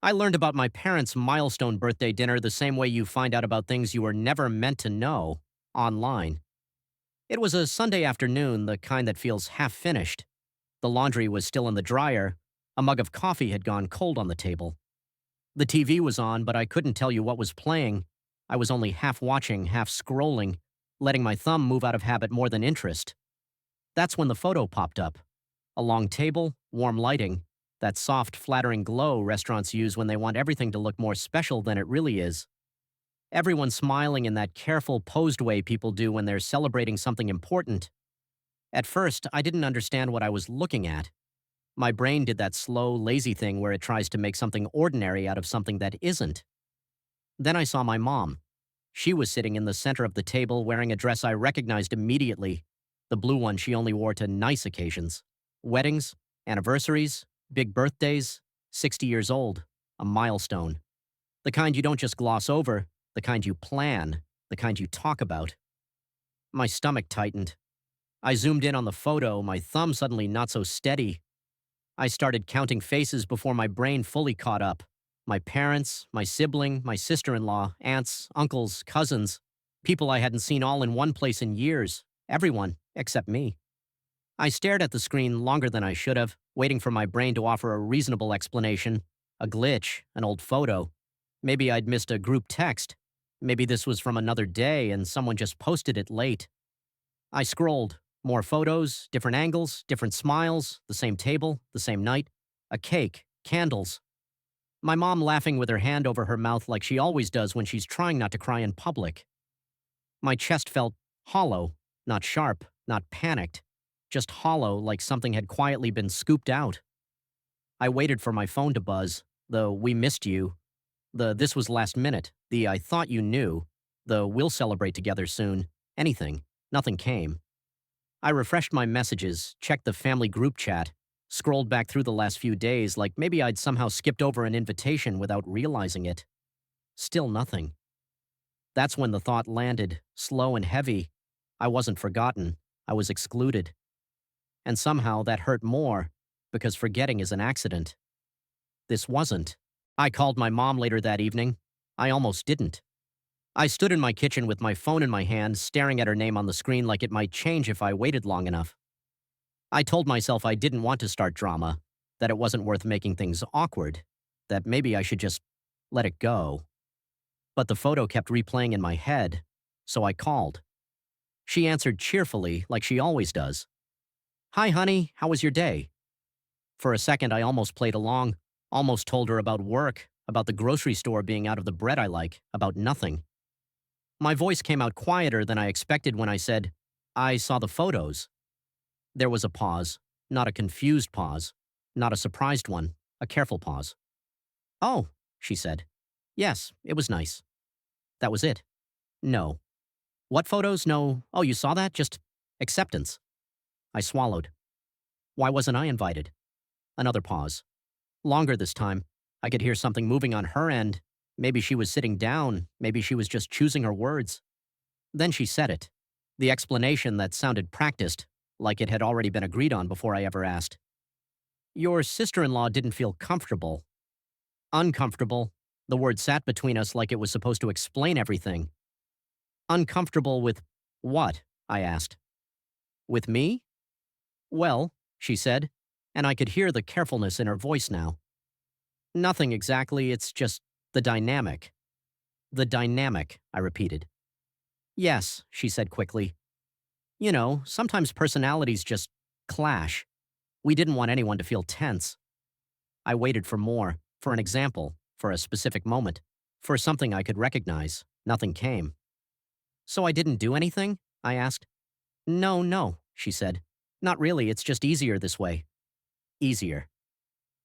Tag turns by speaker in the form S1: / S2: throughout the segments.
S1: I learned about my parents' milestone birthday dinner the same way you find out about things you were never meant to know online. It was a Sunday afternoon, the kind that feels half finished. The laundry was still in the dryer. A mug of coffee had gone cold on the table. The TV was on, but I couldn't tell you what was playing. I was only half watching, half scrolling, letting my thumb move out of habit more than interest. That's when the photo popped up. A long table, warm lighting, that soft, flattering glow restaurants use when they want everything to look more special than it really is. Everyone smiling in that careful, posed way people do when they're celebrating something important. At first, I didn't understand what I was looking at. My brain did that slow, lazy thing where it tries to make something ordinary out of something that isn't. Then I saw my mom. She was sitting in the center of the table wearing a dress I recognized immediately, the blue one she only wore to nice occasions. Weddings, anniversaries, big birthdays, 60 years old, a milestone. The kind you don't just gloss over, the kind you plan, the kind you talk about. My stomach tightened. I zoomed in on the photo, my thumb suddenly not so steady. I started counting faces before my brain fully caught up. My parents, my sibling, my sister-in-law, aunts, uncles, cousins, people I hadn't seen all in one place in years. Everyone, except me. I stared at the screen longer than I should have, waiting for my brain to offer a reasonable explanation. A glitch, an old photo. Maybe I'd missed a group text. Maybe this was from another day and someone just posted it late. I scrolled. More photos, different angles, different smiles, the same table, the same night. A cake, candles. My mom laughing with her hand over her mouth like she always does when she's trying not to cry in public. My chest felt hollow, not sharp, not panicked. Just hollow, like something had quietly been scooped out. I waited for my phone to buzz. The "we missed you," the "this was last minute," the "I thought you knew," the "we'll celebrate together soon." Anything. Nothing came. I refreshed my messages, checked the family group chat, scrolled back through the last few days like maybe I'd somehow skipped over an invitation without realizing it. Still nothing. That's when the thought landed, slow and heavy. I wasn't forgotten. I was excluded. And somehow that hurt more, because forgetting is an accident. This wasn't. I called my mom later that evening. I almost didn't. I stood in my kitchen with my phone in my hand, staring at her name on the screen like it might change if I waited long enough. I told myself I didn't want to start drama, that it wasn't worth making things awkward, that maybe I should just let it go. But the photo kept replaying in my head, so I called. She answered cheerfully, like she always does. "Hi, honey, how was your day?" For a second, I almost played along, almost told her about work, about the grocery store being out of the bread I like, about nothing. My voice came out quieter than I expected when I said, "I saw the photos." There was a pause, not a confused pause, not a surprised one, a careful pause. "Oh," she said. "Yes, it was nice." That was it. No. What photos? No. Oh, you saw that? Just acceptance. I swallowed. Why wasn't I invited? Another pause. Longer this time. I could hear something moving on her end. Maybe she was sitting down. Maybe she was just choosing her words. Then she said it. The explanation that sounded practiced, like it had already been agreed on before I ever asked. "Your sister-in-law didn't feel comfortable." Uncomfortable. The word sat between us like it was supposed to explain everything. Uncomfortable with what? I asked. With me? "Well," she said, and I could hear the carefulness in her voice now. "Nothing exactly, it's just the dynamic." "The dynamic," I repeated. "Yes," she said quickly. "You know, sometimes personalities just clash. We didn't want anyone to feel tense." I waited for more, for an example, for a specific moment, for something I could recognize. Nothing came. "So I didn't do anything?" I asked. "No, no," she said. "Not really, it's just easier this way." Easier.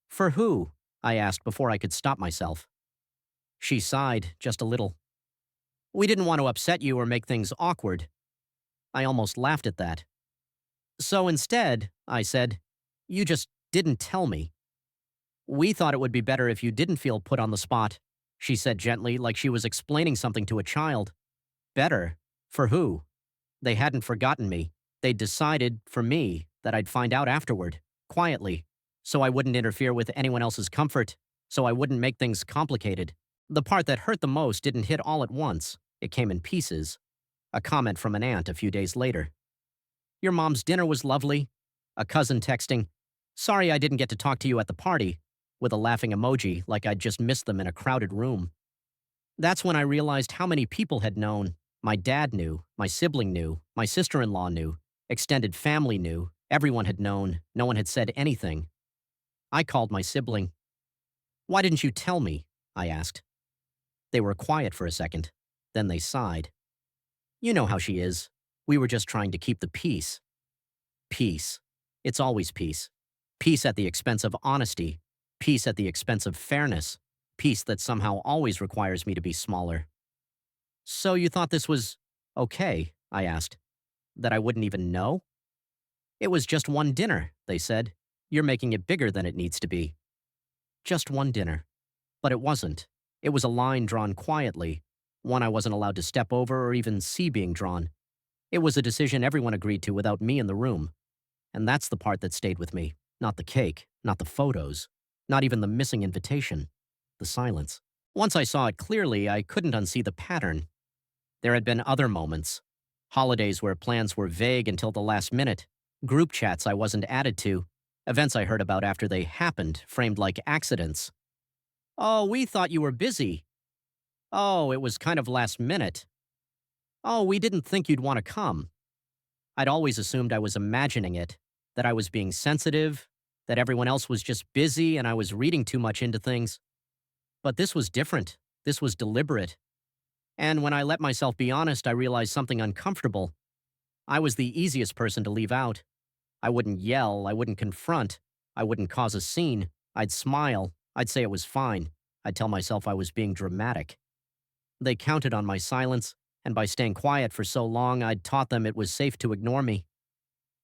S1: "For who?" I asked before I could stop myself. She sighed, just a little. "We didn't want to upset you or make things awkward." I almost laughed at that. "So instead," I said, "you just didn't tell me." "We thought it would be better if you didn't feel put on the spot," she said gently, like she was explaining something to a child. Better? For who? They hadn't forgotten me. They'd decided, for me, that I'd find out afterward, quietly, so I wouldn't interfere with anyone else's comfort, so I wouldn't make things complicated. The part that hurt the most didn't hit all at once. It came in pieces. A comment from an aunt a few days later. Your mom's dinner was lovely. A cousin texting, sorry I didn't get to talk to you at the party, with a laughing emoji like I'd just missed them in a crowded room. That's when I realized how many people had known. My dad knew, my sibling knew, my sister-in-law knew, extended family knew, everyone had known, no one had said anything. I called my sibling. Why didn't you tell me? I asked. They were quiet for a second. Then they sighed. You know how she is. We were just trying to keep the peace. Peace. It's always peace. Peace at the expense of honesty. Peace at the expense of fairness. Peace that somehow always requires me to be smaller. So you thought this was okay? I asked. That I wouldn't even know? It was just one dinner, they said. You're making it bigger than it needs to be. Just one dinner. But it wasn't. It was a line drawn quietly, one I wasn't allowed to step over or even see being drawn. It was a decision everyone agreed to without me in the room. And that's the part that stayed with me. Not the cake, not the photos, not even the missing invitation. The silence. Once I saw it clearly, I couldn't unsee the pattern. There had been other moments. Holidays where plans were vague until the last minute. Group chats I wasn't added to. Events I heard about after they happened, framed like accidents. Oh, we thought you were busy. Oh, it was kind of last minute. Oh, we didn't think you'd want to come. I'd always assumed I was imagining it, that I was being sensitive, that everyone else was just busy and I was reading too much into things. But this was different. This was deliberate. And when I let myself be honest, I realized something uncomfortable. I was the easiest person to leave out. I wouldn't yell, I wouldn't confront, I wouldn't cause a scene. I'd smile, I'd say it was fine. I'd tell myself I was being dramatic. They counted on my silence, and by staying quiet for so long, I'd taught them it was safe to ignore me.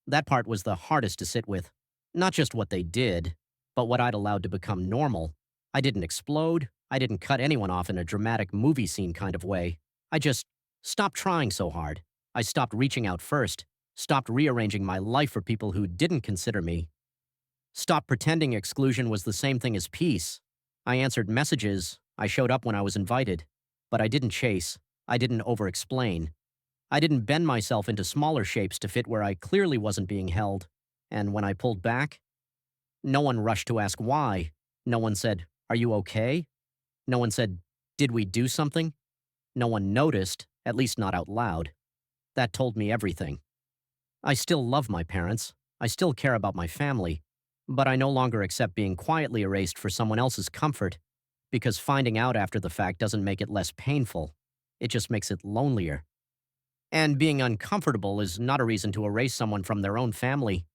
S1: That part was the hardest to sit with. Not just what they did, but what I'd allowed to become normal. I didn't explode. I didn't cut anyone off in a dramatic movie scene kind of way. I just stopped trying so hard. I stopped reaching out first, stopped rearranging my life for people who didn't consider me, stopped pretending exclusion was the same thing as peace. I answered messages. I showed up when I was invited. But I didn't chase. I didn't over-explain. I didn't bend myself into smaller shapes to fit where I clearly wasn't being held. And when I pulled back, no one rushed to ask why. No one said, "Are you okay?" No one said, "Did we do something?" No one noticed, at least not out loud. That told me everything. I still love my parents. I still care about my family. But I no longer accept being quietly erased for someone else's comfort, because finding out after the fact doesn't make it less painful. It just makes it lonelier. And being uncomfortable is not a reason to erase someone from their own family.